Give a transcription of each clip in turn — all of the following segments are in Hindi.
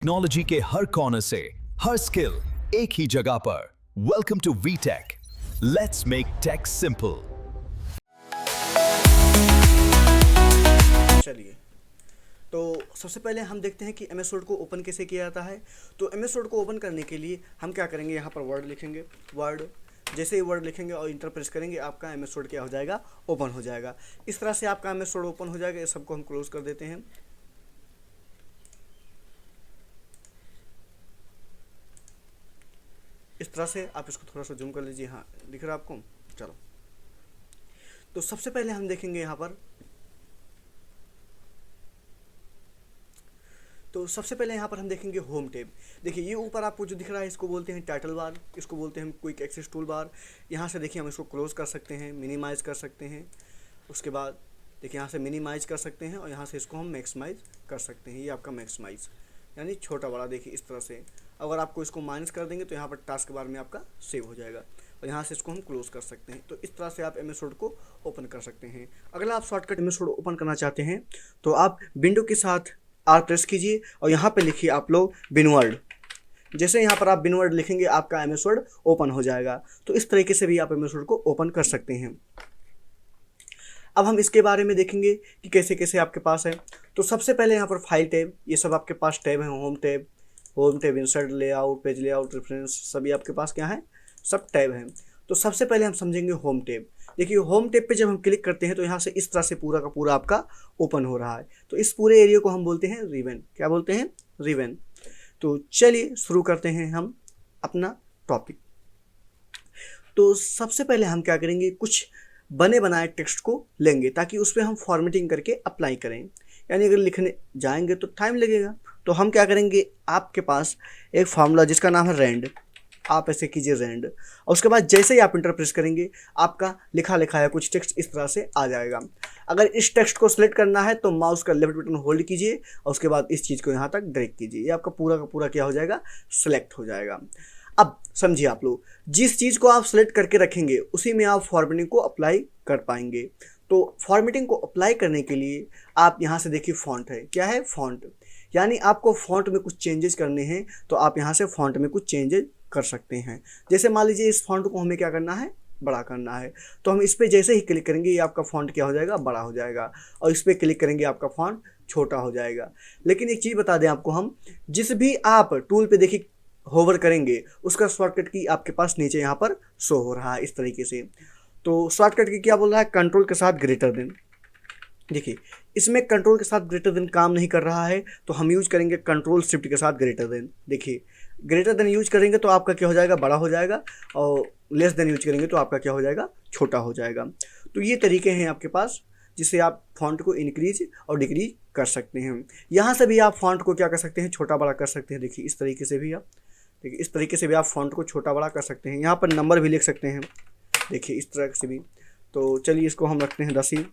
टेक्नोलॉजी के हर कॉर्नर से हर स्किल एक ही जगह पर। Welcome to VTech, let's make tech simple. चलिए, तो सबसे पहले हम देखते हैं कि एमएस वर्ड को ओपन कैसे किया जाता है। तो एमएस वर्ड को ओपन करने के लिए हम क्या करेंगे, यहाँ पर वर्ड लिखेंगे। वर्ड जैसे ही वर्ड लिखेंगे और इंटर प्रेस करेंगे, आपका एमएस वर्ड क्या हो जाएगा, ओपन हो जाएगा। इस तरह से आपका एमएस वर्ड ओपन हो जाएगा। इस सबको हम क्लोज कर देते हैं। इस तरह से आप इसको थोड़ा सा जूम कर लीजिए। हाँ, दिख रहा है आपको। चलो, तो सबसे पहले हम देखेंगे यहाँ पर, तो सबसे पहले यहाँ पर हम देखेंगे होम टैब। देखिए, ये ऊपर आपको जो दिख रहा है, इसको बोलते हैं टाइटल बार, इसको बोलते हैं क्विक एक्सेस टूल बार। यहाँ से देखिए हम इसको क्लोज कर सकते हैं, मिनिमाइज़ कर सकते हैं। उसके बाद देखिए यहाँ से मिनिमाइज़ कर सकते हैं और यहाँ से इसको हम मैक्सिमाइज़ कर सकते हैं। ये आपका मैक्सिमाइज़ यानी छोटा बड़ा। देखिए इस तरह से अगर आपको इसको माइनस कर देंगे तो यहाँ पर टास्क बार में आपका सेव हो जाएगा और यहाँ से इसको हम क्लोज कर सकते हैं। तो इस तरह से आप एमएस वर्ड को ओपन कर सकते हैं। अगला आप शॉर्टकट एमएस वर्ड ओपन करना चाहते हैं तो आप विंडो के साथ आर प्रेस कीजिए और यहाँ पे लिखिए आप लोग बिनवर्ड। जैसे यहाँ पर आप बिनवर्ड लिखेंगे, आपका एमएस वर्ड ओपन हो जाएगा। तो इस तरीके से भी आप एमएस वर्ड को ओपन कर सकते हैं। अब हम इसके बारे में देखेंगे कि कैसे कैसे आपके पास है। तो सबसे पहले यहाँ पर फाइल टैब, ये सब आपके पास टैब है। Home tab, insert, layout, page layout, reference, सभी आपके पास क्या है, सब टैब हैं। तो सबसे पहले हम समझेंगे होम टैब। देखिए, होम टैब पे जब हम क्लिक करते हैं तो यहाँ से इस तरह से पूरा का पूरा आपका ओपन हो रहा है। तो इस पूरे एरिया को हम बोलते हैं रिबन। क्या बोलते हैं, रिबन। तो चलिए शुरू करते हैं हम अपना टॉपिक। तो सबसे पहले हम क्या करेंगे, कुछ बने बनाए टेक्स्ट को लेंगे ताकि उस पर हम फॉर्मेटिंग करके अप्लाई करें। यानी अगर लिखने जाएंगे तो टाइम लगेगा। तो हम क्या करेंगे, आपके पास एक फार्मूला जिसका नाम है रैंड, आप ऐसे कीजिए रैंड, और उसके बाद जैसे ही आप इंटर प्रेस करेंगे, आपका लिखा लिखा है कुछ टेक्स्ट इस तरह से आ जाएगा। अगर इस टेक्स्ट को सिलेक्ट करना है तो माउस का लेफ्ट बटन होल्ड कीजिए और उसके बाद इस चीज़ को यहाँ तक ड्रैग कीजिए। ये आपका पूरा का पूरा क्या हो जाएगा, सिलेक्ट हो जाएगा। अब समझिए, आप लोग जिस चीज़ को आप सेलेक्ट करके रखेंगे उसी में आप फॉर्मेटिंग को अप्लाई कर पाएंगे। तो फॉर्मेटिंग को अप्लाई करने के लिए आप यहाँ से देखिए फॉन्ट है। क्या है, फॉन्ट। यानी आपको फॉन्ट में कुछ चेंजेस करने हैं तो आप यहाँ से फॉन्ट में कुछ चेंजेस कर सकते हैं। जैसे मान लीजिए इस फॉन्ट को हमें क्या करना है, बड़ा करना है। तो हम इस पर जैसे ही क्लिक करेंगे, ये आपका फॉन्ट क्या हो जाएगा, बड़ा हो जाएगा। और इस पर क्लिक करेंगे, आपका फॉन्ट छोटा हो जाएगा। लेकिन एक चीज़ बता दें आपको, हम जिस भी आप टूल पे देखिए होवर करेंगे, उसका शॉर्टकट की आपके पास नीचे यहाँ पर शो हो रहा है इस तरीके से। तो शॉर्टकट की क्या बोल रहा है, कंट्रोल के साथ ग्रेटर देन। देखिए, इसमें कंट्रोल के साथ ग्रेटर देन काम नहीं कर रहा है, तो हम यूज करेंगे कंट्रोल शिफ्ट के साथ ग्रेटर देन। देखिए, ग्रेटर देन यूज करेंगे तो आपका क्या हो जाएगा, बड़ा हो जाएगा, और लेस देन यूज करेंगे तो आपका क्या हो जाएगा, छोटा हो जाएगा। तो ये तरीके हैं आपके पास जिससे आप फॉन्ट को इंक्रीज और डिक्रीज कर सकते हैं। यहाँ से भी आप फॉन्ट को क्या कर सकते हैं, छोटा बड़ा कर सकते हैं। देखिए इस तरीके से भी आप, देखिए इस तरीके से भी आप फॉन्ट को छोटा बड़ा कर सकते हैं। यहाँ पर नंबर भी लिख सकते हैं, देखिए इस तरह से भी। तो चलिए इसको हम रखते हैं 10 ही।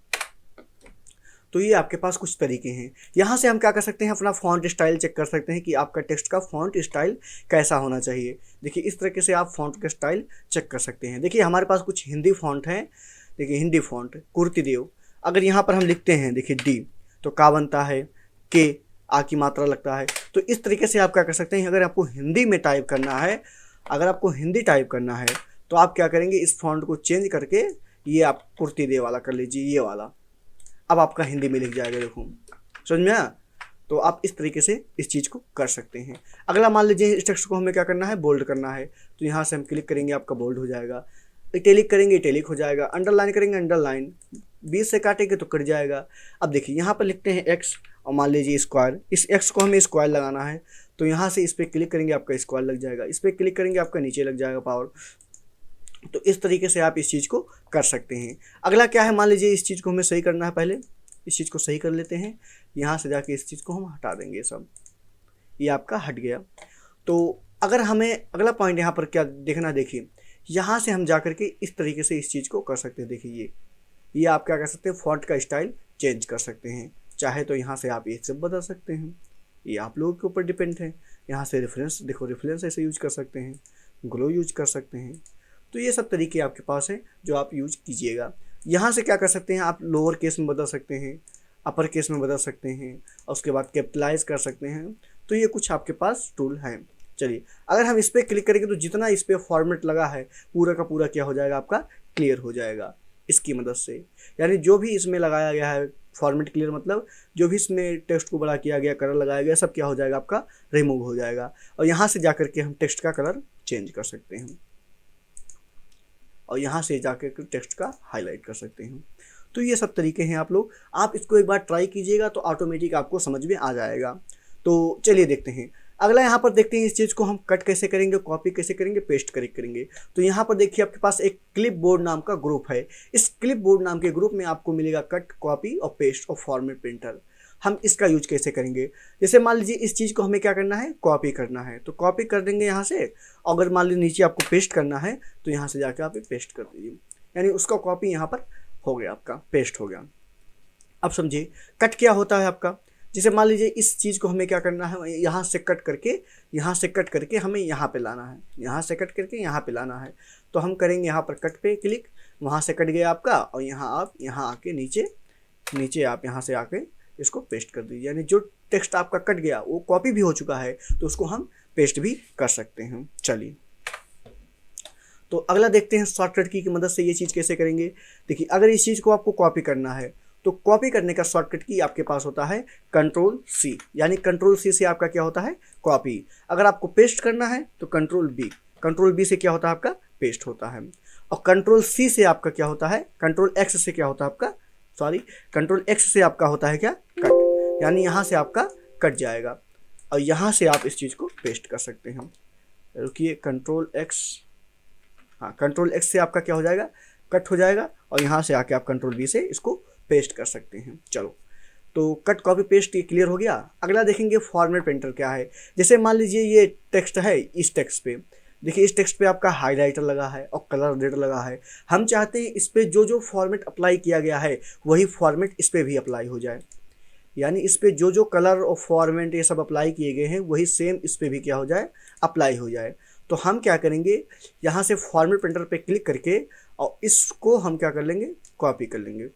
तो ये आपके पास कुछ तरीके हैं। यहाँ से हम क्या कर सकते हैं, अपना फॉन्ट स्टाइल चेक कर सकते हैं कि आपका टेक्स्ट का फॉन्ट स्टाइल कैसा होना चाहिए। देखिए इस तरीके से आप फॉन्ट का स्टाइल चेक कर सकते हैं। देखिए हमारे पास कुछ हिंदी फॉन्ट हैं। देखिए हिंदी फॉन्ट कुर्तीदेव, अगर यहाँ पर हम लिखते हैं देखिए डी, तो का बनता है के, आ की मात्रा लगता है। तो इस तरीके से आप क्या कर सकते हैं, अगर आपको हिंदी में टाइप करना है, अगर आपको हिंदी टाइप करना है तो आप क्या करेंगे, इस फॉन्ट को चेंज करके ये आप कुर्तीदेव वाला कर लीजिए, ये वाला। अब आपका हिंदी में लिख जाएगा, देखो समझ में आया। तो आप इस तरीके से इस चीज़ को कर सकते हैं। अगला मान लीजिए इस टेक्स्ट को हमें क्या करना है, बोल्ड करना है। तो यहाँ से हम क्लिक करेंगे, आपका बोल्ड हो जाएगा। इटैलिक करेंगे, इटैलिक हो जाएगा। अंडरलाइन करेंगे, अंडरलाइन। बीच से काटेंगे तो कट जाएगा। अब देखिए यहाँ पर लिखते हैं एक्स और मान लीजिए स्क्वायर, इस एक्स को हमें स्क्वायर लगाना है। तो यहाँ से इस पर क्लिक करेंगे, आपका स्क्वायर लग जाएगा। इस पर क्लिक करेंगे, आपका नीचे लग जाएगा पावर। तो इस तरीके से आप इस चीज़ को कर सकते हैं। अगला क्या है, मान लीजिए इस चीज़ को हमें सही करना है। पहले इस चीज़ को सही कर लेते हैं। यहाँ से जाके इस चीज़ को हम हटा देंगे, सब ये आपका हट गया। तो अगर हमें अगला पॉइंट यहाँ पर क्या देखना, देखिए यहाँ से हम जा करके इस तरीके से इस चीज़ को कर सकते हैं। देखिए ये आप क्या कर सकते हैं, फॉन्ट का स्टाइल चेंज कर सकते हैं। चाहे तो यहाँ से आप ये सब बदल सकते हैं, ये आप लोगों के ऊपर डिपेंड है। यहाँ से रेफरेंस देखो, रेफरेंस ऐसे यूज कर सकते हैं, ग्लो यूज कर सकते हैं। तो ये सब तरीके आपके पास हैं जो आप यूज कीजिएगा। यहाँ से क्या कर सकते हैं, आप लोअर केस में बदल सकते हैं, अपर केस में बदल सकते हैं और उसके बाद कैपिटलाइज कर सकते हैं। तो ये कुछ आपके पास टूल हैं। चलिए, अगर हम इस पर क्लिक करेंगे तो जितना इस पर फॉर्मेट लगा है पूरा का पूरा क्या हो जाएगा आपका, क्लियर हो जाएगा इसकी मदद से। यानी जो भी इसमें लगाया गया है फॉर्मेट क्लियर, मतलब जो भी इसमें टेक्स्ट को बड़ा किया गया, कलर लगाया गया, सब क्या हो जाएगा आपका, रिमूव हो जाएगा। और यहाँ से जाकर के हम टेक्स्ट का कलर चेंज कर सकते हैं और यहाँ से जाकर के टेक्स्ट का हाईलाइट कर सकते हैं। तो ये सब तरीके हैं आप इसको एक बार ट्राई कीजिएगा तो ऑटोमेटिक आपको समझ में आ जाएगा। तो चलिए देखते हैं अगला। यहाँ पर देखते हैं इस चीज़ को हम कट कैसे करेंगे, कॉपी कैसे करेंगे, पेस्ट करेंगे। तो यहाँ पर देखिए आपके पास एक क्लिप बोर्ड नाम का ग्रुप है। इस क्लिप बोर्ड नाम के ग्रुप में आपको मिलेगा कट, कॉपी और पेस्ट और फॉर्मेट प्रिंटर। हम इसका यूज कैसे करेंगे, जैसे मान लीजिए इस चीज़ को हमें क्या करना है, कॉपी करना है, तो कॉपी कर देंगे यहाँ से। अगर मान लीजिए नीचे आपको पेस्ट करना है तो यहाँ से जाकर आप पेस्ट कर दीजिए, यानी उसका कॉपी यहाँ पर हो गया, आपका पेस्ट हो गया। अब समझिए कट क्या होता है आपका। जैसे मान लीजिए इस चीज़ को हमें क्या करना है, यहाँ से कट करके हमें यहाँ पे लाना है, यहाँ से कट करके यहाँ पे लाना है। तो हम करेंगे यहाँ पर कट पे क्लिक, वहाँ से कट गया आपका, और यहाँ आके नीचे आप यहाँ से आके इसको पेस्ट कर दीजिए। यानी जो टेक्स्ट आपका कट गया वो कॉपी भी हो चुका है, तो उसको हम पेस्ट भी कर सकते हैं। चलिए, तो अगला देखते हैं शॉर्टकट की मदद से ये चीज़ कैसे करेंगे। देखिए, अगर इस चीज़ को आपको कॉपी करना है तो कॉपी करने का शॉर्टकट की आपके पास होता है कंट्रोल सी, यानी कंट्रोल सी से आपका क्या होता है, कॉपी। अगर आपको पेस्ट करना है तो कंट्रोल बी से क्या होता है आपका, पेस्ट होता है। और कंट्रोल सी से आपका क्या होता है, कंट्रोल एक्स से क्या होता है आपका, कंट्रोल एक्स से आपका होता है क्या, कट। यानी यहाँ से आपका कट जाएगा और यहाँ से आप इस चीज़ को पेस्ट कर सकते हैं। रुकिए, कंट्रोल एक्स से आपका क्या हो जाएगा, कट हो जाएगा, और यहाँ से आके आप कंट्रोल बी से इसको पेस्ट कर सकते हैं। चलो, तो कट, कॉपी, पेस्ट ये क्लियर हो गया। अगला देखेंगे फॉर्मेट प्रिंटर क्या है। जैसे मान लीजिए ये टेक्स्ट है, इस टेक्स्ट पे देखिए, इस टेक्स्ट पे आपका हाईलाइटर लगा है और कलर रेड लगा है। हम चाहते हैं इस पे जो फॉर्मेट अप्लाई किया गया है वही फॉर्मेट इस पे भी अप्लाई हो जाए। यानी इस पे जो कलर और फॉर्मेट ये सब अप्लाई किए गए हैं वही सेम इस पे भी क्या हो जाए, अप्लाई हो जाए। तो हम क्या करेंगे, यहाँ से फॉर्मेट प्रिंटर पे क्लिक करके और इसको हम क्या कर लेंगे, कॉपी कर लेंगे।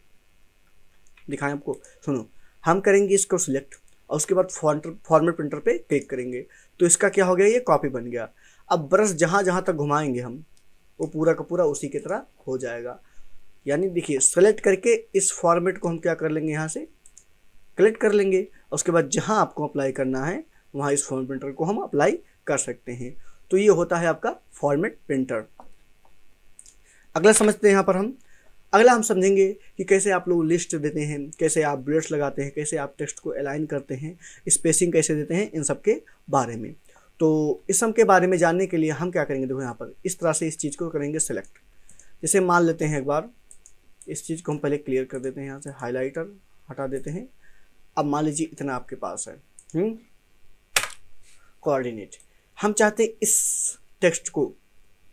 दिखाएं आपको, सुनो, हम करेंगे इसको सिलेक्ट और उसके बाद फॉर्मेट प्रिंटर पे क्लिक करेंगे, तो इसका क्या हो गया, ये कॉपी बन गया। अब ब्रश जहाँ जहाँ तक घुमाएंगे हम वो पूरा का पूरा उसी की तरह हो जाएगा। यानी देखिए, सेलेक्ट करके इस फॉर्मेट को हम क्या कर लेंगे, यहाँ से कलेक्ट कर लेंगे, और उसके बाद जहाँ आपको अप्लाई करना है वहाँ इस फॉर्मेट प्रिंटर को हम अप्लाई कर सकते हैं। तो ये होता है आपका फॉर्मेट प्रिंटर। अगला समझते हैं, यहाँ पर अगला हम समझेंगे कि कैसे आप लोग लिस्ट देते हैं, कैसे आप बुलेट्स लगाते हैं, कैसे आप टेक्स्ट को अलाइन करते हैं, स्पेसिंग कैसे देते हैं, इन सब के बारे में। तो इस सब के बारे में जानने के लिए हम क्या करेंगे, देखो यहाँ पर इस तरह से इस चीज़ को करेंगे सेलेक्ट। जैसे मान लेते हैं एक बार इस चीज़ को हम पहले क्लियर कर देते हैं, यहाँ से हाईलाइटर हटा देते हैं। अब मान लीजिए इतना आपके पास है कोऑर्डिनेट, हम चाहते हैं इस टेक्स्ट को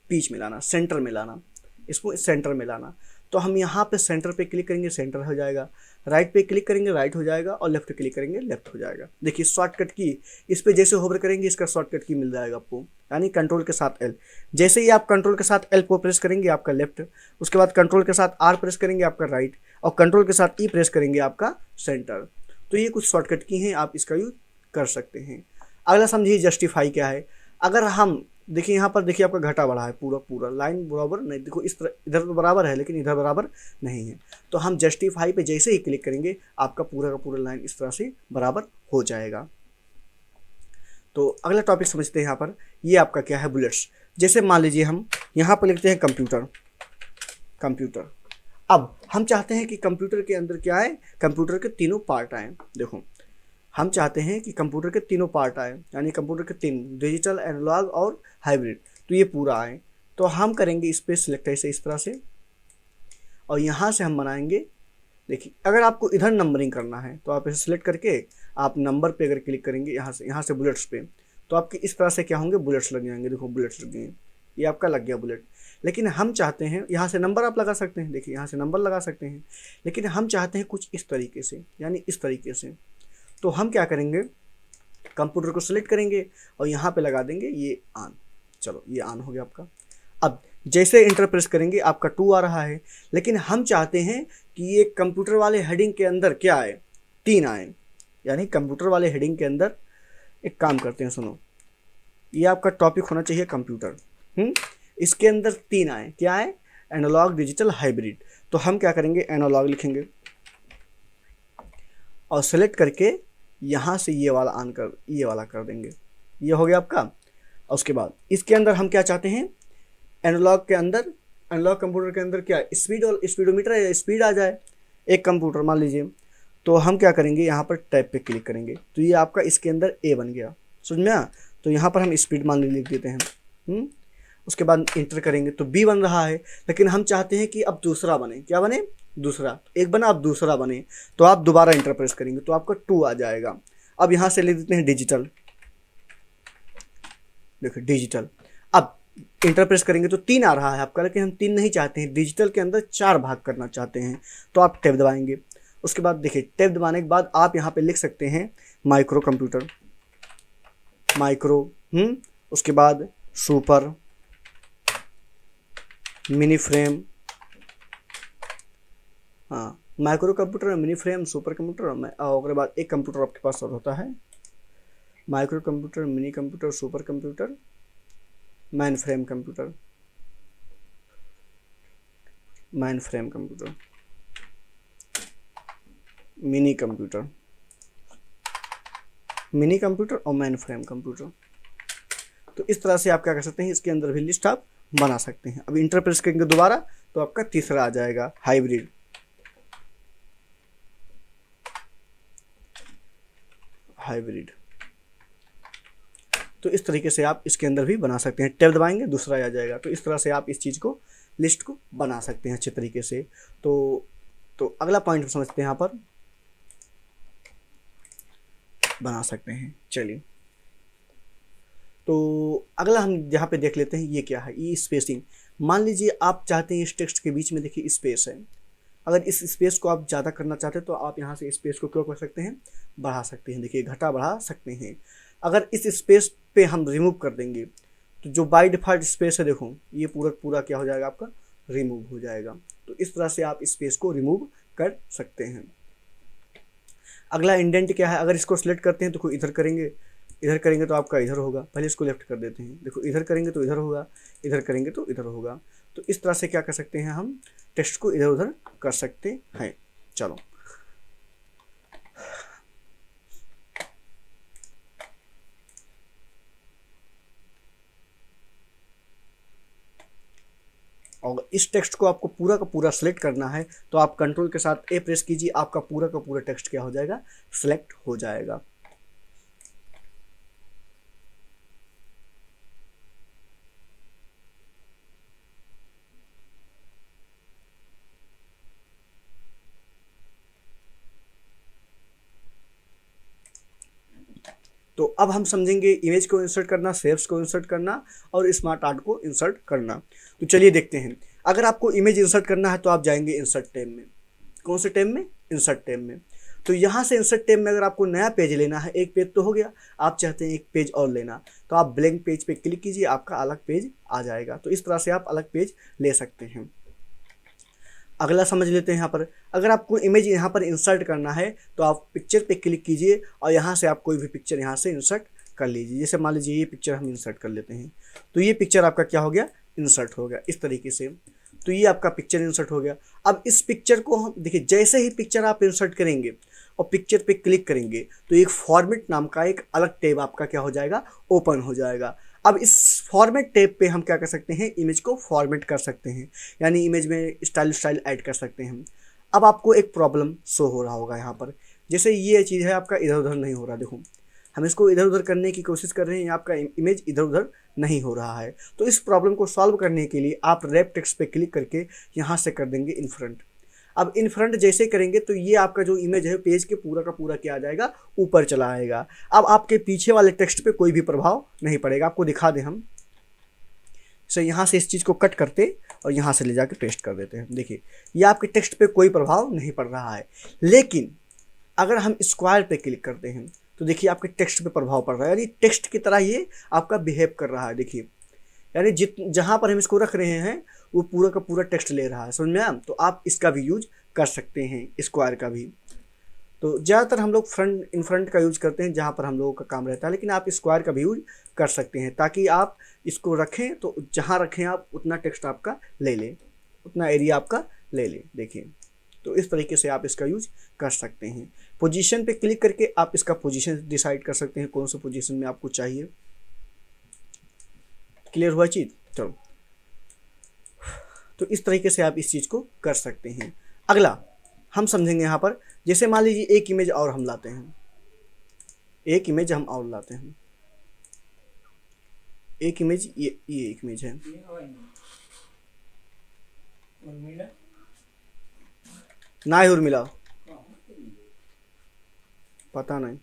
बीच में लाना, सेंटर में लाना, इसको सेंटर में लाना। तो हम यहाँ पे सेंटर पे क्लिक करेंगे, सेंटर हो जाएगा। राइट पे क्लिक करेंगे, राइट हो जाएगा, और लेफ्ट क्लिक करेंगे, लेफ्ट हो जाएगा। देखिए शॉर्टकट की इस पे जैसे होवर करेंगे इसका शॉर्टकट की मिल जाएगा आपको, यानी कंट्रोल के साथ एल। जैसे ही आप कंट्रोल के साथ एल को प्रेस करेंगे आपका लेफ्ट, उसके बाद कंट्रोल के साथ आर प्रेस करेंगे आपका राइट, और कंट्रोल के साथ ई प्रेस करेंगे आपका सेंटर। तो ये कुछ शॉर्टकट की हैं, आप इसका यूज कर सकते हैं। अगला समझिए जस्टिफाई क्या है। अगर हम देखिए यहाँ पर देखिए आपका घटा बढ़ा है, पूरा लाइन बराबर नहीं, देखो इस तरह इधर तो बराबर है लेकिन इधर बराबर नहीं है। तो हम जस्टिफाई पे जैसे ही क्लिक करेंगे आपका पूरा का पूरा लाइन इस तरह से बराबर हो जाएगा। तो अगला टॉपिक समझते हैं यहाँ पर, ये आपका क्या है, बुलेट्स। जैसे मान लीजिए हम यहाँ पर लिखते हैं कंप्यूटर। अब हम चाहते हैं कि कंप्यूटर के अंदर क्या है, कंप्यूटर के तीनों पार्ट आए। देखो हम चाहते हैं कि कंप्यूटर के तीनों पार्ट आए, यानी कंप्यूटर के तीन, डिजिटल, एनालॉग और हाइब्रिड, तो ये पूरा आए। तो हम करेंगे इस पर सिलेक्ट ऐसे इस तरह से, और यहाँ से हम बनाएंगे। देखिए अगर आपको इधर नंबरिंग करना है तो आप इसे सिलेक्ट करके आप नंबर पे अगर क्लिक करेंगे यहाँ से बुलेट्स पे, तो आपके इस तरह से क्या होंगे, बुलेट्स लग जाएंगे। देखो बुलेट्स लग गए, ये आपका लग गया बुलेट। लेकिन हम चाहते हैं, यहाँ से नंबर आप लगा सकते हैं, देखिए यहाँ से नंबर लगा सकते हैं, लेकिन हम चाहते हैं कुछ इस तरीके से, यानी इस तरीके से। तो हम क्या करेंगे, कंप्यूटर को सिलेक्ट करेंगे और यहाँ पे लगा देंगे ये ऑन। चलो ये ऑन हो गया आपका। अब जैसे इंटर प्रेस करेंगे आपका 2 आ रहा है, लेकिन हम चाहते हैं कि ये कंप्यूटर वाले हेडिंग के अंदर क्या आए, 3 आए। यानी कंप्यूटर वाले हेडिंग के अंदर एक काम करते हैं, सुनो, ये आपका टॉपिक होना चाहिए कंप्यूटर। इसके अंदर 3 आए, क्या है? Analogue, digital, hybrid. तो हम क्या करेंगे, एनालॉग लिखेंगे और सेलेक्ट करके यहाँ से ये वाला कर देंगे। ये हो गया आपका। और उसके बाद इसके अंदर हम क्या चाहते हैं, एनालॉग के अंदर, एनालॉग कंप्यूटर के अंदर क्या, स्पीड और स्पीडोमीटर या स्पीड आ जाए एक कंप्यूटर मान लीजिए। तो हम क्या करेंगे, यहाँ पर टैब पे क्लिक करेंगे तो ये आपका इसके अंदर ए बन गया, समझ में आया? तो यहाँ पर हम स्पीड मान ली लिख देते हैं। उसके बाद इंटर करेंगे तो बी बन रहा है, लेकिन हम चाहते हैं कि अब दूसरा बने। क्या बने? दूसरा। एक बना, अब दूसरा बने, तो आप दोबारा इंटर प्रेस करेंगे तो आपका 2 आ जाएगा। अब यहाँ से लिख देते हैं डिजिटल, देखो डिजिटल। अब इंटर प्रेस करेंगे तो 3 आ रहा है आपका, लेकिन हम 3 नहीं चाहते हैं, डिजिटल के अंदर 4 भाग करना चाहते हैं। तो आप टैब दबाएंगे। उसके बाद देखिए, टैब दबाने के बाद आप यहाँ पे लिख सकते हैं माइक्रो कंप्यूटर, माइक्रो, उसके बाद सुपर, मिनी फ्रेम, हाँ micro computer, mini frame, super computer, और उसके बाद एक कंप्यूटर आपके पास और होता है, micro computer, mini computer, super computer, man frame computer, man frame computer, mini computer, mini computer और मैन फ्रेम कंप्यूटर। तो इस तरह से आप क्या कर सकते हैं, इसके अंदर भी लिस्ट आप बना सकते हैं। अब इंटर प्रेस करेंगे दोबारा तो आपका तीसरा आ जाएगा, हाइब्रिड। हाइब्रिड। तो इस तरीके से आप इसके अंदर भी बना सकते हैं। टैब दबाएंगे, दूसरा आ जाएगा। तो इस तरह से आप इस चीज़ को, लिस्ट को बना सकते हैं अच्छे तरीके से। तो अगला पॉइंट समझते हैं, यहाँ पर बना सकते हैं। चलिए, तो अगला हम यहाँ पे देख लेते हैं, ये क्या है, ये स्पेसिंग। मान लीजिए आप चाहते हैं इस टेक्स्ट के बीच में देखिए स्पेस है। अगर इस स्पेस को आप ज़्यादा करना चाहते हैं तो आप यहाँ से स्पेस को क्या कर सकते हैं, बढ़ा सकते हैं। देखिए घटा बढ़ा सकते हैं। अगर इस स्पेस पे हम रिमूव कर देंगे तो जो बाय डिफ़ॉल्ट स्पेस है, देखो ये पूरा क्या हो जाएगा, आपका रिमूव हो जाएगा। तो इस तरह से आप स्पेस को रिमूव कर सकते हैं। अगला इंडेंट क्या है, अगर इसको सिलेक्ट करते हैं तो कोई इधर करेंगे तो आपका इधर होगा। पहले इसको लेफ्ट कर देते हैं, देखो इधर करेंगे तो इधर होगा, इधर करेंगे तो इधर होगा। तो इस तरह से क्या कर सकते हैं, हम टेक्स्ट को इधर उधर कर सकते हैं। चलो, और इस टेक्स्ट को आपको पूरा का पूरा सिलेक्ट करना है तो आप कंट्रोल के साथ ए प्रेस कीजिए, आपका पूरा का पूरा टेक्स्ट क्या हो जाएगा, सिलेक्ट हो जाएगा। तो अब हम समझेंगे इमेज को इंसर्ट करना, शेप्स को इंसर्ट करना और स्मार्ट आर्ट को इंसर्ट करना। तो चलिए देखते हैं। अगर आपको इमेज इंसर्ट करना है तो आप जाएंगे इंसर्ट टैब में। कौन से टैब में? इंसर्ट टैब में। तो यहाँ से इंसर्ट टैब में अगर आपको नया पेज लेना है, एक पेज तो हो गया, आप चाहते हैं एक पेज और लेना, तो आप ब्लैंक पेज पे क्लिक कीजिए, आपका अलग पेज आ जाएगा। तो इस तरह से आप अलग पेज ले सकते हैं। अगला समझ लेते हैं। यहाँ पर अगर आपको इमेज यहाँ पर इंसर्ट करना है तो आप पिक्चर पे क्लिक कीजिए और यहाँ से आप कोई भी पिक्चर यहाँ से इंसर्ट कर लीजिए। जैसे मान लीजिए ये पिक्चर हम इंसर्ट कर लेते हैं, तो ये पिक्चर आपका क्या हो गया, इंसर्ट हो गया इस तरीके से। तो ये आपका पिक्चर इंसर्ट हो गया। अब इस पिक्चर को हम देखिए, जैसे ही पिक्चर आप इंसर्ट करेंगे और पिक्चर पे क्लिक करेंगे तो एक फॉर्मेट नाम का एक अलग टैब आपका क्या हो जाएगा, ओपन हो जाएगा। अब इस फॉर्मेट टैब पे हम क्या कर सकते हैं, इमेज को फॉर्मेट कर सकते हैं, यानी इमेज में स्टाइल ऐड कर सकते हैं। अब आपको एक प्रॉब्लम शो हो रहा होगा यहाँ पर, जैसे ये चीज़ है आपका इधर उधर नहीं हो रहा। देखो हम इसको इधर उधर करने की कोशिश कर रहे हैं, आपका इमेज इधर उधर नहीं हो रहा है। तो इस प्रॉब्लम को सॉल्व करने के लिए आप रैप टेक्स्ट पे क्लिक करके यहाँ से कर देंगे इन फ्रंट। अब इन फ्रंट जैसे करेंगे तो ये आपका जो इमेज है पेज के पूरा का पूरा क्या आ जाएगा, ऊपर चला आएगा। अब आपके पीछे वाले टेक्स्ट पे कोई भी प्रभाव नहीं पड़ेगा। आपको दिखा दें हम, सो यहाँ से इस चीज़ को कट करते और यहाँ से ले जाके पेस्ट कर देते हैं। देखिए ये आपके टेक्स्ट पे कोई प्रभाव नहीं पड़ रहा है। लेकिन अगर हम स्क्वायर पे क्लिक करते हैं तो देखिए आपके टेक्स्ट पे प्रभाव पड़ रहा है, यानी टेक्स्ट की तरह ये आपका बिहेव कर रहा है। देखिए यानी जहाँ पर हम इसको रख रहे हैं वो पूरा का पूरा टेक्स्ट ले रहा है, समझ में आया? तो आप इसका भी यूज कर सकते हैं, स्क्वायर का भी। तो ज़्यादातर हम लोग फ्रंट इन फ्रंट का यूज़ करते हैं जहाँ पर हम लोगों का काम रहता है, लेकिन आप स्क्वायर का भी यूज कर सकते हैं ताकि आप इसको रखें तो जहाँ रखें आप उतना टेक्स्ट आपका ले लें, उतना एरिया आपका ले लें। देखिए, तो इस तरीके से आप इसका यूज कर सकते हैं। पोजीशन पे क्लिक करके आप इसका पोजीशन डिसाइड कर सकते हैं, कौन सा पोजीशन में आपको चाहिए। क्लियर हुआ चीज़? चलो, तो इस तरीके से आप इस चीज़ को कर सकते हैं। अगला हम समझेंगे यहाँ पर, जैसे मान लीजिए एक इमेज और हम लाते हैं, एक इमेज हम और लाते हैं, एक इमेज ये एक इमेज है, ना ही मिला, पता नहीं।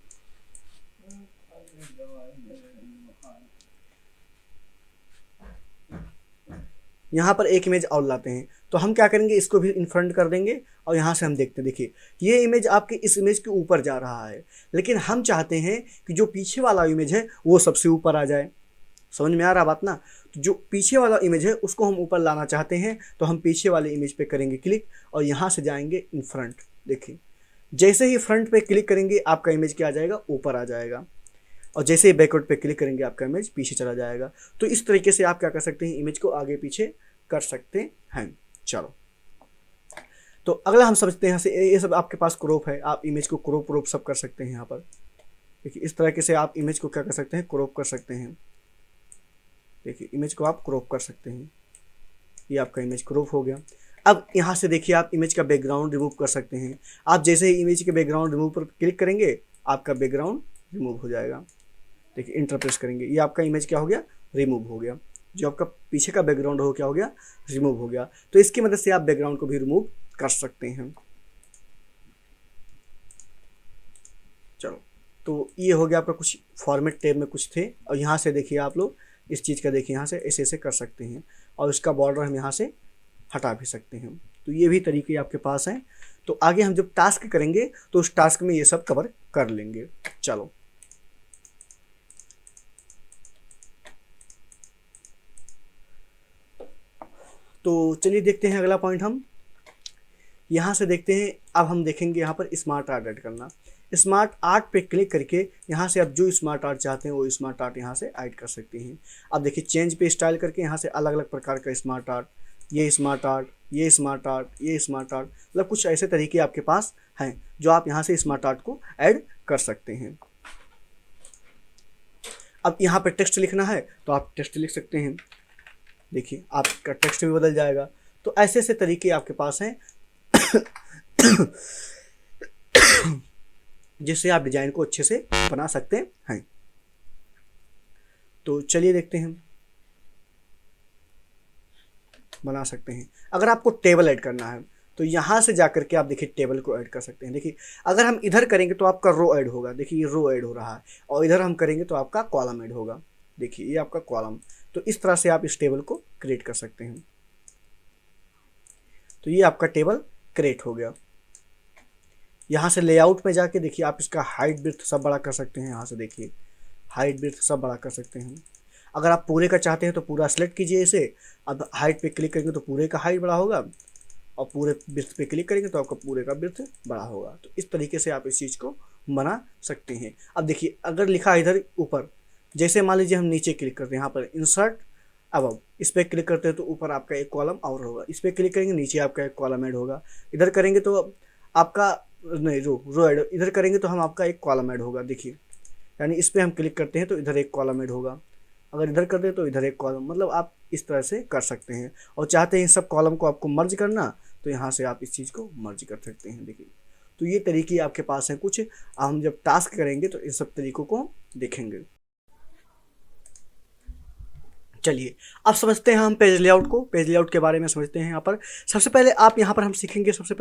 यहाँ पर एक इमेज और लाते हैं, तो हम क्या करेंगे, इसको भी इन फ्रंट कर देंगे और यहाँ से हम देखते हैं। देखिए, ये इमेज आपके इस इमेज के ऊपर जा रहा है, लेकिन हम चाहते हैं कि जो पीछे वाला इमेज है वो सबसे ऊपर आ जाए। समझ में आ रहा बात ना? तो जो पीछे वाला इमेज है उसको हम ऊपर लाना चाहते हैं, तो हम पीछे वाले इमेज पे करेंगे क्लिक और यहाँ से जाएंगे इन फ्रंट। देखिए, जैसे ही फ्रंट पे क्लिक करेंगे आपका इमेज क्या आ जाएगा, ऊपर आ जाएगा, और जैसे ही बैकवर्ड पे क्लिक करेंगे आपका इमेज पीछे चला जाएगा। तो इस तरीके से आप क्या कर सकते हैं, इमेज को आगे पीछे कर सकते हैं। चलो, तो अगला हम समझते हैं, ये सब आपके पास क्रॉप है, आप इमेज को क्रॉप सब कर सकते हैं। यहाँ पर देखिए, इस तरीके से आप इमेज को क्या कर सकते हैं, क्रॉप कर सकते हैं। देखिए, इमेज को आप क्रॉप कर सकते हैं, ये आपका इमेज क्रॉप हो गया। अब यहाँ से देखिए, आप इमेज का बैकग्राउंड रिमूव कर सकते हैं। आप जैसे ही इमेज के बैकग्राउंड रिमूव पर क्लिक करेंगे आपका बैकग्राउंड रिमूव हो जाएगा। देखिए, इंटर प्रेस करेंगे, ये आपका इमेज क्या हो गया, रिमूव हो गया। जो आपका पीछे का बैकग्राउंड हो क्या हो गया, रिमूव हो गया। तो इसकी मदद से आप बैकग्राउंड को भी रिमूव कर सकते हैं। चलो, तो ये हो गया आपका कुछ फॉर्मेट टैब में कुछ थे, और यहाँ से देखिए आप लोग इस चीज़ का देखिए, यहाँ से ऐसे ऐसे कर सकते हैं, और इसका बॉर्डर हम यहाँ से हटा भी सकते हैं। तो ये भी तरीके आपके पास हैं। तो आगे हम जब टास्क करेंगे तो उस टास्क में ये सब कवर कर लेंगे। चलो, तो चलिए देखते हैं अगला पॉइंट। हम यहाँ से देखते हैं, अब हम देखेंगे यहाँ पर स्मार्ट आर्ट ऐड करना। स्मार्ट आर्ट पे क्लिक करके यहाँ से आप जो स्मार्ट आर्ट चाहते हैं वो स्मार्ट आर्ट यहाँ से ऐड कर सकते हैं। अब देखिए, चेंज पे स्टाइल करके यहाँ से अलग अलग प्रकार का स्मार्ट आर्ट, ये स्मार्ट आर्ट, ये स्मार्ट आर्ट, ये स्मार्ट आर्ट, मतलब कुछ ऐसे तरीके आपके पास हैं जो आप यहाँ से स्मार्ट आर्ट को ऐड कर सकते हैं। अब यहाँ पर टेक्स्ट लिखना है तो आप टेक्स्ट लिख सकते हैं। देखिए, आपका टेक्स्ट भी बदल जाएगा। तो ऐसे ऐसे तरीके आपके पास हैं जिससे आप डिजाइन को अच्छे से बना सकते हैं। तो चलिए देखते हैं, बना सकते हैं। अगर आपको टेबल ऐड करना है तो यहाँ से जाकर के आप देखिए टेबल को ऐड कर सकते हैं। देखिए, अगर हम इधर करेंगे तो आपका रो ऐड होगा। देखिए, ये रो ऐड हो रहा है, और इधर हम करेंगे तो आपका कॉलम ऐड होगा। देखिए, ये आपका कॉलम। तो इस तरह से आप इस टेबल को क्रिएट कर सकते हैं। तो ये आपका टेबल क्रिएट हो गया। यहाँ से लेआउट में जाके देखिए, आप इसका हाइट विड्थ सब बड़ा कर सकते हैं। यहाँ से देखिए, हाइट विड्थ सब बड़ा कर सकते हैं। अगर आप पूरे का चाहते हैं तो पूरा सेलेक्ट कीजिए इसे। अब हाइट पे क्लिक करेंगे तो पूरे का हाइट बड़ा होगा, और पूरे विड्थ पे क्लिक करेंगे तो आपका पूरे का विड्थ बड़ा होगा। तो इस तरीके से आप इस चीज़ को बना सकते हैं। अब देखिए, अगर लिखा इधर ऊपर, जैसे मान लीजिए हम नीचे क्लिक करते हैं, यहाँ पर इंसर्ट अब इस पर क्लिक करते हैं तो ऊपर आपका एक कॉलम और होगा। इस पर क्लिक करेंगे नीचे आपका एक कॉलम ऐड होगा। इधर करेंगे तो आपका नहीं, रो ऐड, इधर करेंगे तो हम आपका एक कॉलम ऐड होगा। देखिए, यानी इस पर हम क्लिक करते हैं तो इधर एक कॉलम ऐड होगा, अगर इधर कर दे तो इधर एक कॉलम। मतलब आप इस तरह से कर सकते हैं। और चाहते हैं इन सब कॉलम को आपको मर्ज करना तो यहाँ से आप इस चीज़ को मर्ज कर सकते हैं। देखिए, तो ये तरीके आपके पास हैं कुछ। हम जब टास्क करेंगे तो इन सब तरीकों को देखेंगे। चलिए, अब समझते हैं हम पेज लेआउट को। पेज लेआउट के बारे में समझते हैं। यहाँ पर सबसे पहले आप यहाँ पर हम सीखेंगे, सबसे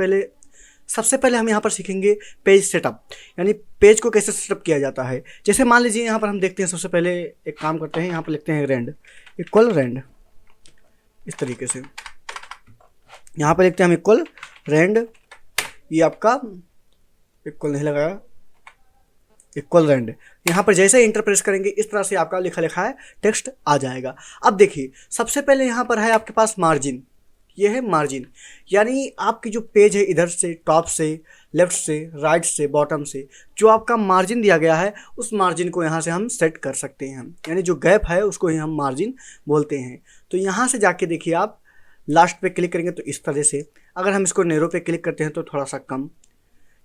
पहले हम यहाँ पर सीखेंगे पेज सेटअप, यानी पेज को कैसे सेटअप किया जाता है। जैसे मान लीजिए यहाँ पर हम देखते हैं, सबसे पहले एक काम करते हैं, यहाँ पर लिखते हैं रेंड इक्वल रेंड। इस तरीके से यहाँ पर लिखते हैं हम इक्वल रेंड, ये आपका इक्वल नहीं लगाया, इक्वल रेंड। यहाँ पर जैसे इंटर प्रेस करेंगे इस तरह से आपका लिखा है टेक्स्ट आ जाएगा। अब देखिए, सबसे पहले यहाँ पर है आपके पास मार्जिन, ये है मार्जिन। यानी आपकी जो पेज है इधर से, टॉप से, लेफ्ट से, राइट से, बॉटम से, जो आपका मार्जिन दिया गया है उस मार्जिन को यहाँ से हम सेट कर सकते हैं। यानी जो गैप है उसको ही हम मार्जिन बोलते हैं। तो यहाँ से जाके देखिए आप लास्ट पे क्लिक करेंगे तो इस तरह से, अगर हम इसको नैरो पे क्लिक करते हैं तो थोड़ा सा कम,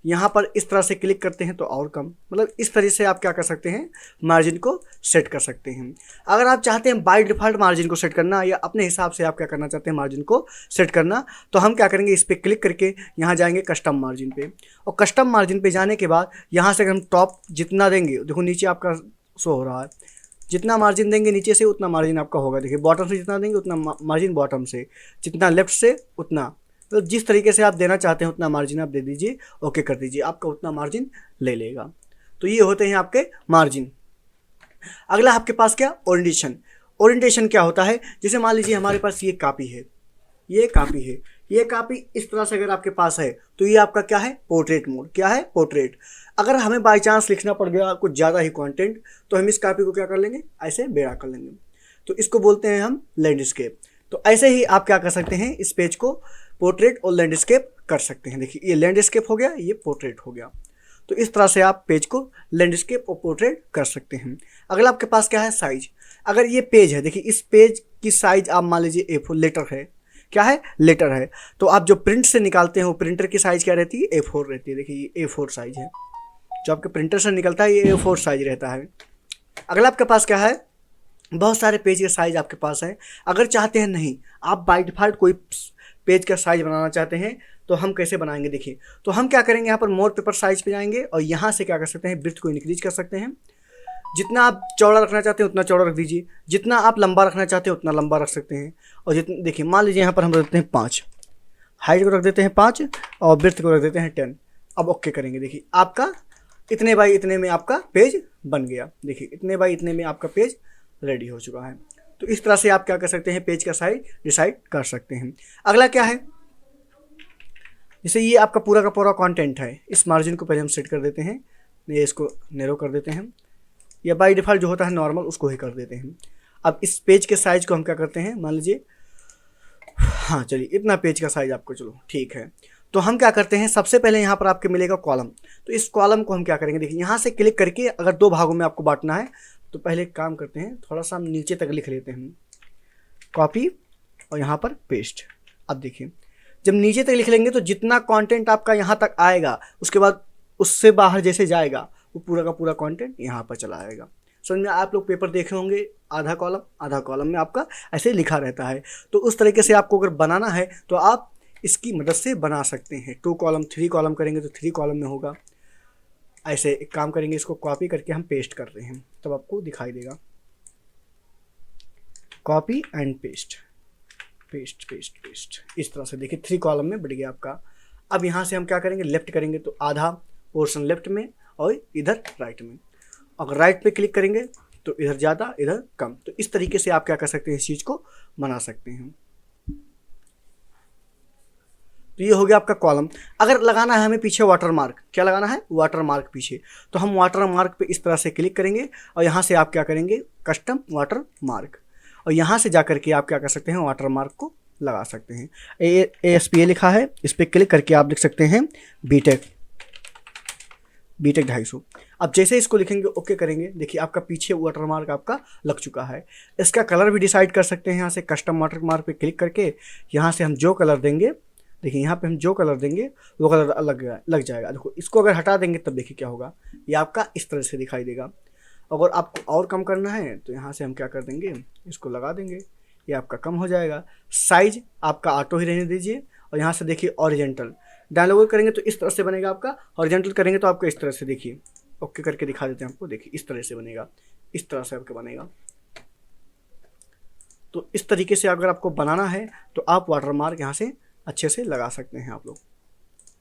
यहाँ पर इस तरह से क्लिक करते हैं तो और कम, मतलब इस तरह से आप क्या कर सकते हैं, मार्जिन को सेट कर सकते हैं। अगर आप चाहते हैं बाय डिफ़ॉल्ट मार्जिन को सेट करना या अपने हिसाब से आप क्या करना चाहते हैं मार्जिन को सेट करना, तो हम क्या करेंगे, इस पर क्लिक करके यहाँ जाएंगे कस्टम मार्जिन पे, और कस्टम मार्जिन पे जाने के बाद यहाँ से हम टॉप जितना देंगे, देखो नीचे आपका शो हो रहा है, जितना मार्जिन देंगे नीचे से उतना मार्जिन आपका होगा। देखिए बॉटम से जितना देंगे उतना मार्जिन बॉटम से, जितना लेफ्ट से उतना, तो जिस तरीके से आप देना चाहते हैं उतना मार्जिन आप दे दीजिए, ओके कर दीजिए, आपका उतना मार्जिन ले लेगा। तो ये होते हैं आपके मार्जिन। अगला आपके पास क्या, ओरिएंटेशन। ओरिएंटेशन क्या होता है, जैसे मान लीजिए हमारे पास ये कापी है, ये कापी है, ये कापी इस तरह से अगर आपके पास है तो ये आपका क्या है, पोर्ट्रेट मोड। क्या है, पोर्ट्रेट। अगर हमें बाई चांस लिखना पड़ गया कुछ ज़्यादा ही कंटेंट तो हम इस कापी को क्या कर लेंगे, ऐसे बेड़ा कर लेंगे, तो इसको बोलते हैं हम लैंडस्केप। तो ऐसे ही आप क्या कर सकते हैं, इस पेज को पोर्ट्रेट और लैंडस्केप कर सकते हैं। देखिए ये लैंडस्केप हो गया, ये पोर्ट्रेट हो गया। तो इस तरह से आप पेज को लैंडस्केप और पोर्ट्रेट कर सकते हैं। अगला आपके पास क्या है, साइज। अगर ये पेज है, देखिए इस पेज की साइज आप मान लीजिए A4 लेटर है, क्या है, लेटर है, तो आप जो प्रिंट से निकालते हैं वो प्रिंटर की साइज़ क्या रहती है, A4 रहती है। देखिए ये A4 साइज़ है, जो आपके प्रिंटर से निकलता है ये A4 साइज रहता है। अगला आपके पास क्या है, बहुत सारे पेज के साइज़ आपके पास है। अगर चाहते हैं नहीं आप बाय डिफ़ॉल्ट कोई पेज का साइज़ बनाना चाहते हैं तो हम कैसे बनाएंगे, देखिए तो हम क्या करेंगे, यहाँ पर मोर पेपर साइज पे जाएंगे और यहाँ से क्या कर सकते हैं, विड्थ को इंक्रीज कर सकते हैं। जितना आप चौड़ा रखना चाहते हैं उतना चौड़ा रख दीजिए, जितना आप लंबा रखना चाहते हैं उतना लंबा रख सकते हैं। और जितना, देखिए मान लीजिए यहाँ पर हम रख देते हैं 5, हाइट को रख देते हैं 5 और विड्थ को रख देते हैं 10। अब ओके करेंगे, देखिए आपका इतने बाई इतने में आपका पेज बन गया। देखिए इतने बाई इतने में आपका पेज रेडी हो चुका है। तो इस तरह से आप क्या कर सकते हैं, पेज का साइज डिसाइड कर सकते हैं। अगला क्या है, जैसे ये आपका पूरा का पूरा कंटेंट है, इस मार्जिन को पहले हम सेट कर देते हैं, ये इसको नैरो कर देते हैं, या बाय डिफ़ॉल्ट जो होता है नॉर्मल उसको ही कर देते हैं। अब इस पेज के साइज़ को हम क्या करते हैं, मान लीजिए हाँ चलिए इतना पेज का साइज़ आपको, चलो ठीक है। तो हम क्या करते हैं, सबसे पहले यहाँ पर आपके मिलेगा कॉलम, तो इस कॉलम को हम क्या करेंगे, देखिए यहाँ से क्लिक करके अगर 2 भागों में आपको बांटना है तो पहले एक काम करते हैं, थोड़ा सा हम नीचे तक लिख लेते हैं, कॉपी और यहाँ पर पेस्ट। अब देखिए जब नीचे तक लिख लेंगे तो जितना कंटेंट आपका यहाँ तक आएगा उसके बाद उससे बाहर जैसे जाएगा वो पूरा का पूरा कंटेंट यहाँ पर चला आएगा। समझ में, आप लोग पेपर देखे होंगे, आधा कॉलम में आपका ऐसे लिखा रहता है। तो उस तरीके से आपको अगर बनाना है तो आप इसकी मदद से बना सकते हैं। 2 कॉलम 3 कॉलम करेंगे तो 3 कॉलम में होगा। ऐसे एक काम करेंगे, इसको कॉपी करके हम पेस्ट कर रहे हैं तब आपको दिखाई देगा, copy and paste, paste paste paste, इस तरह से देखिए 3 कॉलम में बढ़ गया आपका। अब यहाँ से हम क्या करेंगे, लेफ्ट करेंगे तो आधा पोर्शन लेफ्ट में और इधर राइट में। अगर राइट पे क्लिक करेंगे तो इधर ज़्यादा इधर कम। तो इस तरीके से आप क्या कर सकते हैं, इस चीज़ को बना सकते हैं। तो ये हो गया आपका कॉलम। अगर लगाना है हमें पीछे वाटर मार्क, क्या लगाना है, वाटर मार्क पीछे, तो हम वाटर मार्क पे इस तरह से क्लिक करेंगे और यहाँ से आप क्या करेंगे, कस्टम वाटर मार्क, और यहाँ से जा करके आप क्या कर सकते हैं, वाटर मार्क को लगा सकते हैं। ASPA लिखा है, इस पर क्लिक करके आप लिख सकते हैं बीटेक 250। अब जैसे इसको लिखेंगे ओके करेंगे, देखिए आपका पीछे वाटर मार्क आपका लग चुका है। इसका कलर भी डिसाइड कर सकते हैं, यहाँ से कस्टम वाटर मार्क पे क्लिक करके यहाँ से हम जो कलर देंगे, देखिए यहाँ पे हम जो कलर देंगे वो कलर अलग लग जाएगा। देखो इसको अगर हटा देंगे तब देखिए क्या होगा, ये आपका इस तरह से दिखाई देगा। अगर आपको और कम करना है तो यहाँ से हम क्या कर देंगे, इसको लगा देंगे, ये आपका कम हो जाएगा। साइज आपका ऑटो ही रहने दीजिए और यहाँ से देखिए ऑरिजेंटल, डायलॉग करेंगे तो इस तरह से बनेगा आपका, हॉरिजॉन्टल करेंगे तो आपको इस तरह से, देखिए ओके करके दिखा देते हैं आपको, देखिए इस तरह से बनेगा, इस तरह से आपका बनेगा। तो इस तरीके से अगर आपको बनाना है तो आप वाटर मार्क यहाँ से अच्छे से लगा सकते हैं आप लोग।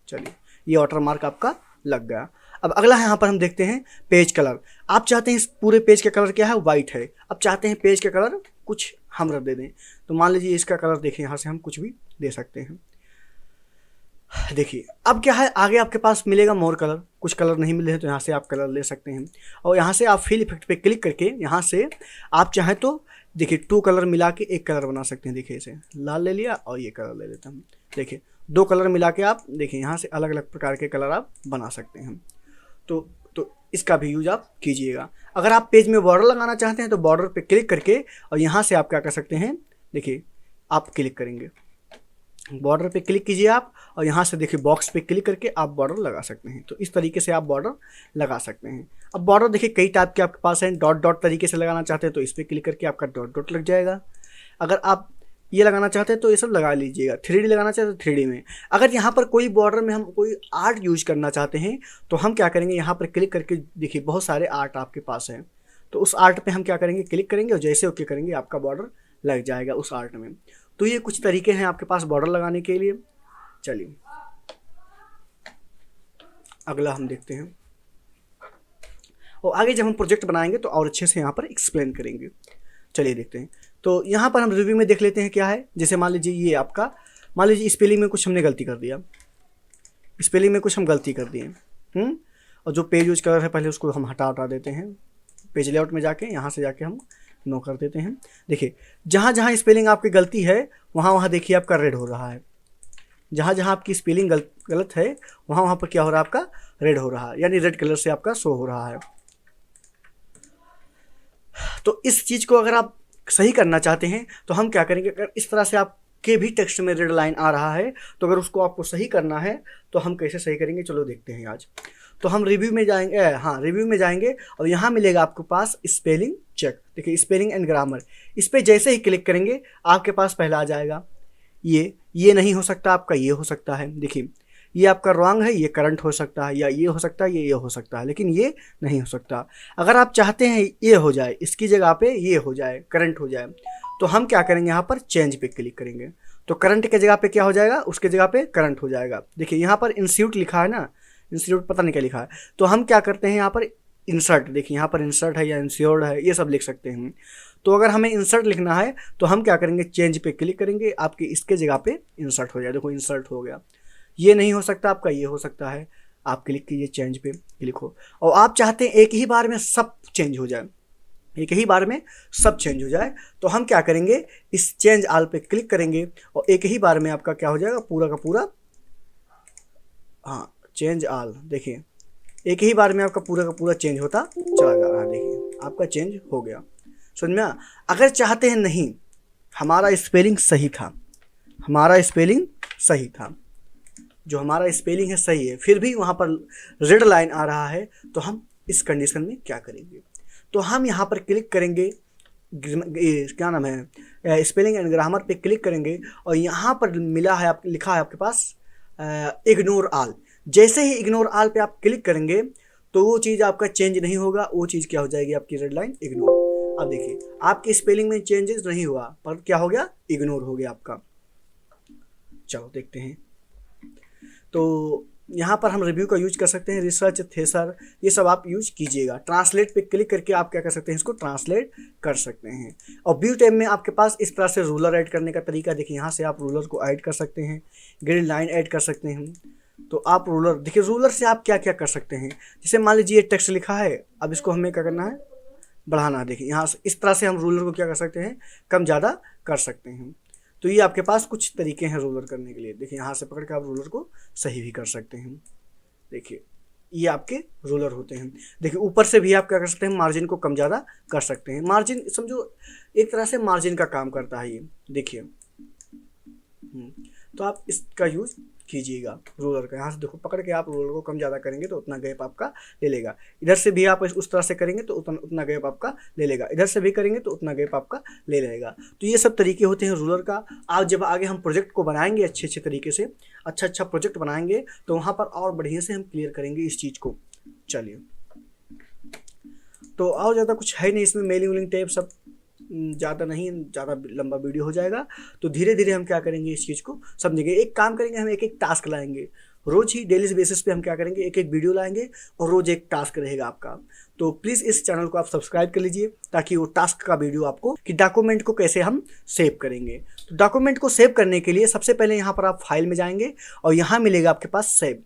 चलिए ये वाटर मार्क आपका लग गया। अब अगला है, यहाँ पर हम देखते हैं पेज कलर। आप चाहते हैं इस पूरे पेज का कलर क्या है, वाइट है। अब चाहते हैं पेज का कलर कुछ हम रख दे दें, तो मान लीजिए इसका कलर देखिए, यहाँ से हम कुछ भी दे सकते हैं। देखिए अब क्या है, आगे आपके पास मिलेगा मोर कलर, कुछ कलर नहीं मिले हैं तो यहाँ से आप कलर ले सकते हैं। और यहाँ से आप फिल इफेक्ट पे क्लिक करके यहाँ से आप चाहें तो देखिए 2 कलर मिला के एक कलर बना सकते हैं। देखिए इसे लाल ले लिया और ये कलर ले लेते हैं। देखिए 2 कलर मिला के आप देखिए यहाँ से अलग अलग प्रकार के कलर आप बना सकते हैं। तो इसका भी यूज आप कीजिएगा। अगर आप पेज में बॉर्डर लगाना चाहते हैं तो बॉर्डर पे क्लिक करके और यहाँ से आप क्या कर सकते हैं, देखिए आप क्लिक करेंगे, बॉर्डर पे क्लिक कीजिए आप और यहाँ से देखिए बॉक्स पे क्लिक करके आप बॉर्डर लगा सकते हैं। तो इस तरीके से आप बॉर्डर लगा सकते हैं। अब बॉर्डर देखिए कई टाइप के आपके पास हैं। डॉट डॉट तरीके से लगाना चाहते हैं तो इस पर क्लिक करके आपका डॉट डॉट लग जाएगा। अगर आप ये लगाना चाहते हैं तो ये सब लगा लीजिएगा। 3D लगाना चाहते हैं तो 3D में। अगर यहाँ पर कोई बॉर्डर में हम कोई आर्ट यूज करना चाहते हैं तो हम क्या करेंगे, यहाँ पर क्लिक करके देखिए बहुत सारे आर्ट आपके पास हैं। तो उस आर्ट पे हम क्या करेंगे, क्लिक करेंगे और जैसे ओके करेंगे आपका बॉर्डर लग जाएगा उस आर्ट में। तो ये कुछ तरीके हैं आपके पास बॉर्डर लगाने के लिए। चलिए अगला हम देखते हैं और आगे जब हम प्रोजेक्ट बनाएंगे तो और अच्छे से यहाँ पर एक्सप्लेन करेंगे। चलिए देखते हैं। तो यहाँ पर हम रिव्यू में देख लेते हैं क्या है। जैसे मान लीजिए ये आपका, मान लीजिए स्पेलिंग में कुछ हमने गलती कर दिया, स्पेलिंग में कुछ हम गलती कर दिए और जो पेज यूज कर रहे हैं पहले उसको हम हटा देते हैं। पेज लेआउट में जाके यहाँ से जाके हम नो कर देते हैं। देखिए जहाँ जहाँ स्पेलिंग आपकी गलती है वहाँ वहाँ देखिए आपका रेड हो रहा है। जहाँ जहाँ आपकी स्पेलिंग गलत है वहाँ वहाँ पर क्या हो रहा है, आपका रेड हो रहा है, यानी रेड कलर से आपका शो हो रहा है। तो इस चीज़ को अगर आप सही करना चाहते हैं तो हम क्या करेंगे, अगर इस तरह से आपके भी टेक्स्ट में रेड लाइन आ रहा है तो अगर उसको आपको सही करना है तो हम कैसे सही करेंगे, चलो देखते हैं आज। तो हम रिव्यू में जाएंगे, हाँ रिव्यू में जाएंगे और यहाँ मिलेगा आपके पास स्पेलिंग चेक। देखिए स्पेलिंग एंड ग्रामर, इस पर जैसे ही क्लिक करेंगे आपके पास पहला आ जाएगा ये नहीं हो सकता आपका, ये हो सकता है। देखिए ये आपका रॉन्ग है, ये करंट हो सकता है, या ये हो सकता है, ये हो सकता है, लेकिन ये नहीं हो सकता। अगर आप चाहते हैं ये हो जाए, इसकी जगह पे ये हो जाए, करंट हो जाए, तो हम क्या करेंगे, यहाँ पर चेंज पे क्लिक करेंगे तो करंट के जगह पे क्या हो जाएगा, उसके जगह पे करंट हो जाएगा। देखिए यहाँ पर इंस्टीट्यूट लिखा है ना, इंस्टीट्यूट पता नहीं क्या लिखा है, तो हम क्या करते हैं यहाँ पर इंसर्ट, देखिए यहाँ पर इंसर्ट है या इंश्योर्ड है, ये सब लिख सकते हैं। तो अगर हमें इंसर्ट लिखना है तो हम क्या करेंगे, चेंज पे क्लिक करेंगे, आपके इसके जगह पे इंसर्ट हो जाए। देखो इंसर्ट हो गया। ये नहीं हो सकता आपका, ये हो सकता है, आप क्लिक कीजिए, चेंज पे क्लिक हो। और आप चाहते हैं एक ही बार में सब चेंज हो जाए, एक ही बार में सब चेंज हो जाए, तो हम क्या करेंगे, इस चेंज आल पे क्लिक करेंगे और एक ही बार में आपका क्या हो जाएगा, पूरा का पूरा, हाँ चेंज आल, देखिए एक ही बार में आपका पूरा का पूरा चेंज होता चला जा रहा है। देखिए आपका चेंज हो गया, समझ में। अगर चाहते हैं नहीं, हमारा स्पेलिंग सही था, हमारा स्पेलिंग सही था, जो हमारा स्पेलिंग है सही है, फिर भी वहाँ पर रेड लाइन आ रहा है, तो हम इस कंडीशन में क्या करेंगे, तो हम यहाँ पर क्लिक करेंगे, क्या नाम है, स्पेलिंग एंड ग्रामर पे क्लिक करेंगे और यहाँ पर मिला है, आप लिखा है आपके पास इग्नोर ऑल। जैसे ही इग्नोर ऑल पे आप क्लिक करेंगे तो वो चीज़ आपका चेंज नहीं होगा, वो चीज़ क्या हो जाएगी, आपकी रेड लाइन इग्नोर। अब देखिए आपके स्पेलिंग में चेंजेस नहीं हुआ, पर क्या हो गया, इग्नोर हो गया आपका। चलो देखते हैं। तो यहाँ पर हम रिव्यू का यूज कर सकते हैं, रिसर्च, थेसर, ये सब आप यूज कीजिएगा। ट्रांसलेट पे क्लिक करके आप क्या कर सकते हैं, इसको ट्रांसलेट कर सकते हैं। और व्यू टैब में आपके पास इस तरह से रूलर ऐड करने का तरीका, देखिए यहाँ से आप रूलर को ऐड कर सकते हैं, ग्रिड लाइन ऐड कर सकते हैं। तो आप रूलर, देखिए रूलर से आप क्या क्या कर सकते हैं, जैसे मान लीजिए ये टेक्स्ट लिखा है, अब इसको हमें क्या करना है, बढ़ाना है। देखिए यहाँ से इस तरह से हम रूलर को क्या कर सकते हैं, कम ज़्यादा कर सकते हैं। तो ये आपके पास कुछ तरीके हैं रूलर करने के लिए। देखिए यहाँ से पकड़ के आप रूलर को सही भी कर सकते हैं। देखिए ये आपके रूलर होते हैं। देखिए ऊपर से भी आप क्या कर सकते हैं, मार्जिन को कम ज़्यादा कर सकते हैं। मार्जिन समझो एक तरह से मार्जिन का काम करता है ये, देखिए। तो आप इसका यूज़ कीजिएगा रूलर का। यहाँ से देखो पकड़ के आप रूलर को कम ज़्यादा करेंगे तो उतना गैप आपका ले लेगा। इधर से भी आप उस तरह से करेंगे तो उतना गैप आपका ले लेगा, इधर से भी करेंगे तो उतना गैप आपका ले लेगा। तो ये सब तरीके होते हैं रूलर का। आज जब आगे हम प्रोजेक्ट को बनाएंगे अच्छे अच्छे तरीके से, अच्छा प्रोजेक्ट बनाएंगे तो वहाँ पर और बढ़िया से हम क्लियर करेंगे इस चीज़ को। चलिए, तो और ज़्यादा कुछ है नहीं इसमें, मेलिंग वेलिंग टैब सब ज़्यादा नहीं, ज़्यादा लंबा वीडियो हो जाएगा। तो धीरे धीरे हम क्या करेंगे, इस चीज़ को समझेंगे। एक काम करेंगे, हम एक एक टास्क लाएंगे रोज़ ही, डेली बेसिस पे हम क्या करेंगे, एक एक वीडियो लाएंगे और रोज़ एक टास्क रहेगा आपका। तो प्लीज़ इस चैनल को आप सब्सक्राइब कर लीजिए ताकि वो टास्क का वीडियो आपको, कि डॉक्यूमेंट को कैसे हम सेव करेंगे। तो डॉक्यूमेंट को सेव करने के लिए सबसे पहले यहाँ पर आप फाइल में जाएंगे और यहाँ मिलेगा आपके पास सेव।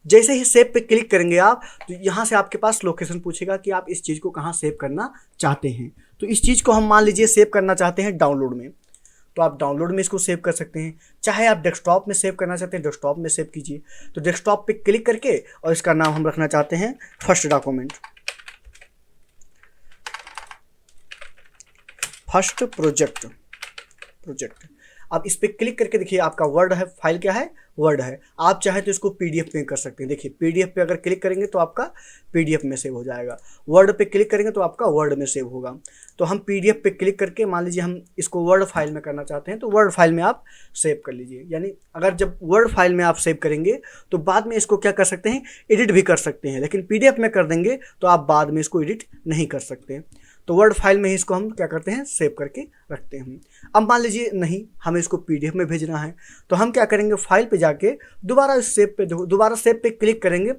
जैसे ही सेव पे क्लिक करेंगे आप, तो यहाँ से आपके पास लोकेशन पूछेगा कि आप इस चीज़ को कहाँ सेव करना चाहते हैं। तो इस चीज़ को हम मान लीजिए सेव करना चाहते हैं डाउनलोड में, तो आप डाउनलोड में इसको सेव कर सकते हैं। चाहे आप डेस्कटॉप में सेव करना चाहते हैं, डेस्कटॉप में सेव कीजिए। तो डेस्कटॉप पे क्लिक करके और इसका नाम हम रखना चाहते हैं फर्स्ट डॉक्यूमेंट, फर्स्ट प्रोजेक्ट। अब इस पर क्लिक करके देखिए आपका वर्ड है, फाइल क्या है, वर्ड है। आप चाहे तो इसको पीडीएफ में कर सकते हैं। देखिए पीडीएफ पे अगर क्लिक करेंगे तो आपका पीडीएफ में सेव हो जाएगा, वर्ड पे क्लिक करेंगे तो आपका वर्ड में सेव होगा। तो हम पीडीएफ पे क्लिक करके मान लीजिए हम इसको वर्ड फाइल में करना चाहते हैं, तो वर्ड फाइल में आप सेव कर लीजिए। यानी अगर जब वर्ड फाइल में आप सेव करेंगे तो बाद में इसको क्या कर सकते हैं, एडिट भी कर सकते हैं। लेकिन पीडीएफ में कर देंगे तो आप बाद में इसको एडिट नहीं कर सकते। तो वर्ड फाइल में ही इसको हम क्या करते हैं, सेव करके रखते हैं। अब मान लीजिए नहीं, हमें इसको पीडीएफ में भेजना है, तो हम क्या करेंगे, फाइल पे जाके दोबारा सेव पे क्लिक करेंगे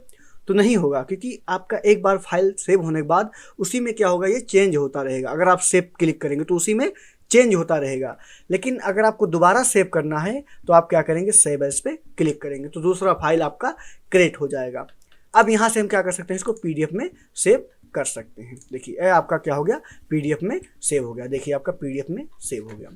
तो नहीं होगा, क्योंकि आपका एक बार फाइल सेव होने के बाद उसी में क्या होगा, ये चेंज होता रहेगा। अगर आप सेव क्लिक करेंगे तो उसी में चेंज होता रहेगा। लेकिन अगर आपको दोबारा सेव करना है तो आप क्या करेंगे, सेव एज पे क्लिक करेंगे तो दूसरा फाइल आपका क्रिएट हो जाएगा। अब यहाँ से हम क्या कर सकते हैं, इसको पीडीएफ में सेव कर सकते हैं। देखिए आपका क्या हो गया, पीडीएफ में सेव हो गया। देखिए आपका पीडीएफ में सेव हो गया।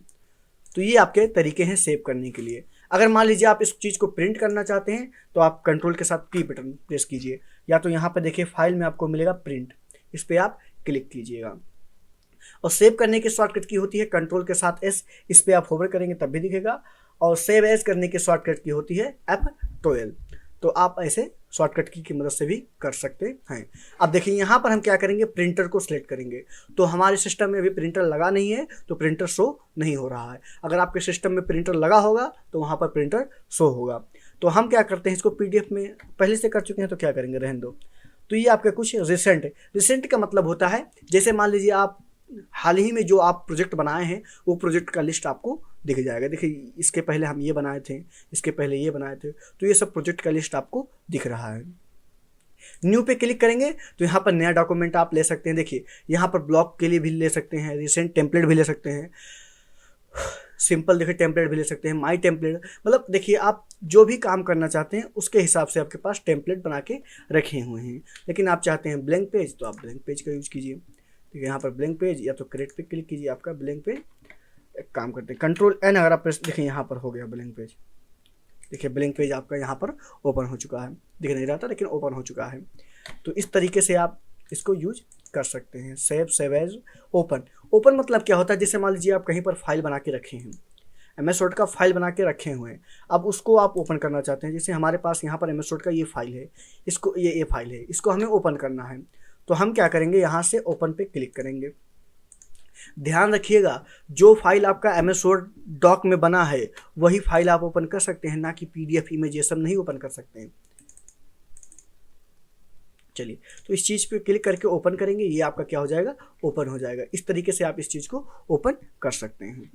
तो ये आपके तरीके हैं सेव करने के लिए। अगर मान लीजिए आप इस चीज़ को प्रिंट करना चाहते हैं तो आप कंट्रोल के साथ पी बटन प्रेस कीजिए, या तो यहाँ पर देखिए फाइल में आपको मिलेगा प्रिंट, इस पर आप क्लिक कीजिएगा। और सेव करने की शॉर्टकट की होती है कंट्रोल के साथ एस, इस पर आप होवर करेंगे तब भी दिखेगा। और सेव एज करने की शॉर्टकट की होती है F12। तो आप ऐसे शॉर्टकट की मदद से भी कर सकते हैं। अब देखिए यहाँ पर हम क्या करेंगे, प्रिंटर को सिलेक्ट करेंगे। तो हमारे सिस्टम में अभी प्रिंटर लगा नहीं है तो प्रिंटर शो नहीं हो रहा है। अगर आपके सिस्टम में प्रिंटर लगा होगा तो वहाँ पर प्रिंटर शो होगा। तो हम क्या करते हैं, इसको पीडीएफ में पहले से कर चुके हैं तो क्या करेंगे, रहने दो। तो ये आपका कुछ रिसेंट का मतलब होता है, जैसे मान लीजिए आप हाल ही में जो आप प्रोजेक्ट बनाए हैं वो प्रोजेक्ट का लिस्ट आपको दिख जाएगा। देखिए इसके पहले हम ये बनाए थे, इसके पहले ये बनाए थे, तो ये सब प्रोजेक्ट का लिस्ट आपको दिख रहा है। न्यू पे क्लिक करेंगे तो यहाँ पर नया डॉक्यूमेंट आप ले सकते हैं। देखिए यहाँ पर ब्लॉग के लिए भी ले सकते हैं, रिसेंट टेम्पलेट भी ले सकते हैं, सिंपल देखिए टेम्पलेट भी ले सकते हैं, माई टेम्पलेट। मतलब देखिए आप जो भी काम करना चाहते हैं उसके हिसाब से आपके पास टेम्पलेट बना के रखे हुए हैं। लेकिन आप चाहते हैं ब्लैंक पेज तो आप ब्लैंक पेज का यूज कीजिए। ठीक है, यहाँ पर ब्लैंक पेज या तो क्रिएट पे क्लिक कीजिए, आपका ब्लैंक पेज। एक काम करते हैं कंट्रोल एन अगर आप प्रेस, देखिए यहाँ पर हो गया ब्लैंक पेज। देखिए ब्लैंक पेज आपका यहाँ पर ओपन हो चुका है, दिख नहीं रहा था लेकिन ओपन हो चुका है। तो इस तरीके से आप इसको यूज कर सकते हैं। सेव एज ओपन मतलब क्या होता है, जैसे मान लीजिए आप कहीं पर फाइल बना के रखे हैं, MS वर्ड का फाइल बना के रखे हुए हैं, अब उसको आप ओपन करना चाहते हैं। जैसे हमारे पास यहाँ पर MS वर्ड का ये फाइल है, इसको ये फाइल है, इसको हमें ओपन करना है। तो हम क्या करेंगे, यहाँ से ओपन पे क्लिक करेंगे। ध्यान रखिएगा जो फाइल आपका MS वर्ड डॉक में बना है वही फाइल आप ओपन कर सकते हैं, ना कि PDF इमेज ये सब नहीं ओपन कर सकते हैं। चलिए तो इस चीज़ पे क्लिक करके ओपन करेंगे, ये आपका क्या हो जाएगा, ओपन हो जाएगा। इस तरीके से आप इस चीज़ को ओपन कर सकते हैं।